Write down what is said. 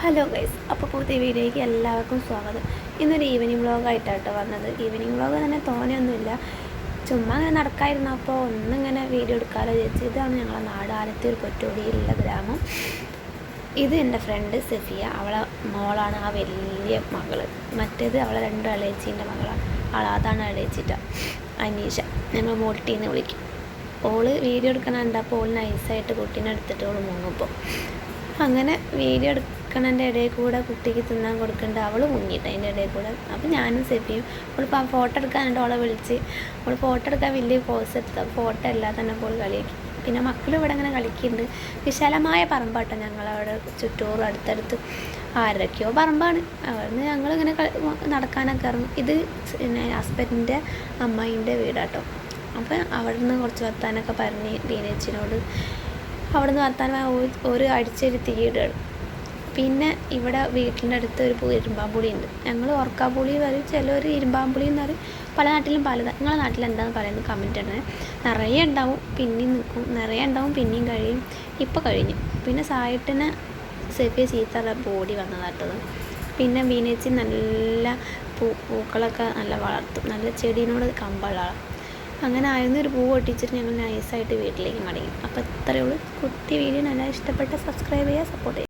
Hello guys, അപ്പോൾ പുതിയ വീഡിയോയ്ക്ക് എല്ലാവർക്കും സ്വാഗതം. ഇന്നൊരു ഈവനിങ് വ്ളോഗായിട്ടാണ് വന്നത്. ഈവനിങ് വ്ളോഗ് തന്നെ തോനെയൊന്നുമില്ല, ചുമ്മാ അങ്ങനെ നടക്കായിരുന്നപ്പോൾ ഒന്നിങ്ങനെ വീഡിയോ എടുക്കാമല്ലോ വിചാരിച്ചു. ഇതാണ് ഞങ്ങളെ നാട്, ആലത്തൂർ കൊറ്റോടിയിലുള്ള ഗ്രാമം. ഇത് എൻ്റെ ഫ്രണ്ട് സെഫിയ, അവളെ മോളാണ് ആ വലിയ മകൾ. മറ്റേത് അവളെ രണ്ട് ഇളയച്ചീൻ്റെ മകളാണ്. അതാണ് ഇളയച്ചിട്ട അനീഷ, ഞങ്ങൾ മോട്ടിന്ന് വിളിക്കും. ഓള് വീഡിയോ എടുക്കണ കണ്ടപ്പോൾ ഓൾ നൈസായിട്ട് കുട്ടീനെ എടുത്തിട്ട് ഓൾ മുങ്ങിപ്പോൾ. അങ്ങനെ വീഡിയോ എടുക്കണതിൻ്റെ ഇടയിൽ കൂടെ കുട്ടിക്ക് തിന്നാൻ കൊടുക്കേണ്ട അവൾ മുങ്ങിയിട്ട് അതിൻ്റെ ഇടയിൽ കൂടെ. അപ്പോൾ ഞാനും സെഫിയും അവളിപ്പോൾ ആ ഫോട്ടോ എടുക്കാനുണ്ട് ഓളെ വിളിച്ച്. അവൾ ഫോട്ടോ എടുക്കാൻ വലിയ പോസ് എടുത്തു. ഫോട്ടോ അല്ലാതെ തന്നെ പോൾ കളിയാക്കി. പിന്നെ മക്കളും ഇവിടെ അങ്ങനെ കളിക്കുന്നുണ്ട്. വിശാലമായ പറമ്പാട്ടോ ഞങ്ങളവിടെ ചുറ്റോറും അടുത്തടുത്ത് ആരൊക്കെയോ പറമ്പാണ്. അവിടുന്ന് ഞങ്ങളിങ്ങനെ നടക്കാനൊക്കെ ഇറങ്ങും. ഇത് പിന്നെ ഹസ്ബൻഡിൻ്റെ അമ്മായിൻ്റെ വീടാട്ടോ. അപ്പോൾ അവിടെ നിന്ന് കുറച്ച് വർത്താനൊക്കെ പറഞ്ഞ് ടീനേജിനോട് അവിടെ നിന്ന് വർത്താനം ഒരു അടിച്ചൊരുത്തിയിടുകയാണ്. പിന്നെ ഇവിടെ വീട്ടിൻ്റെ അടുത്ത് ഒരു ഇരുമ്പാമ്പുളി ഉണ്ട്. ഞങ്ങൾ ഓർക്കാപ്പുളി പറയും, ചിലർ ഇരുമ്പാമ്പുളി എന്ന് പറയും. പല നാട്ടിലും പലതാണ്. നിങ്ങളുടെ നാട്ടിൽ എന്താണെന്ന് പറയുന്നത് കമൻറ്റ് ഇടണേ. നിറയെ ഉണ്ടാവും, പിന്നെയും നിൽക്കും, നിറയെ ഉണ്ടാവും, പിന്നെയും കഴിയും. ഇപ്പോൾ കഴിഞ്ഞു. പിന്നെ സായിട്ടിനെ സെഫിയ ചീത്ത ബോഡി വന്നതാട്ടത്. പിന്നെ വീനേച്ചി നല്ല പൂക്കളൊക്കെ നല്ല വളർത്തും, നല്ല ചെടീനോട് കമ്പുള്ളതാണ്. അങ്ങനെ ആയിരുന്നു. ഒരു പൂ പൊട്ടിച്ചിട്ട് ഞങ്ങൾ നൈസായിട്ട് വീട്ടിലേക്ക് മടങ്ങി. അപ്പോൾ ഇത്രയേ ഉള്ളൂ. കുട്ടി വീഡിയോ നല്ല ഇഷ്ടപ്പെട്ട സബ്സ്ക്രൈബ് ചെയ്യുക, സപ്പോർട്ട് ചെയ്യുക.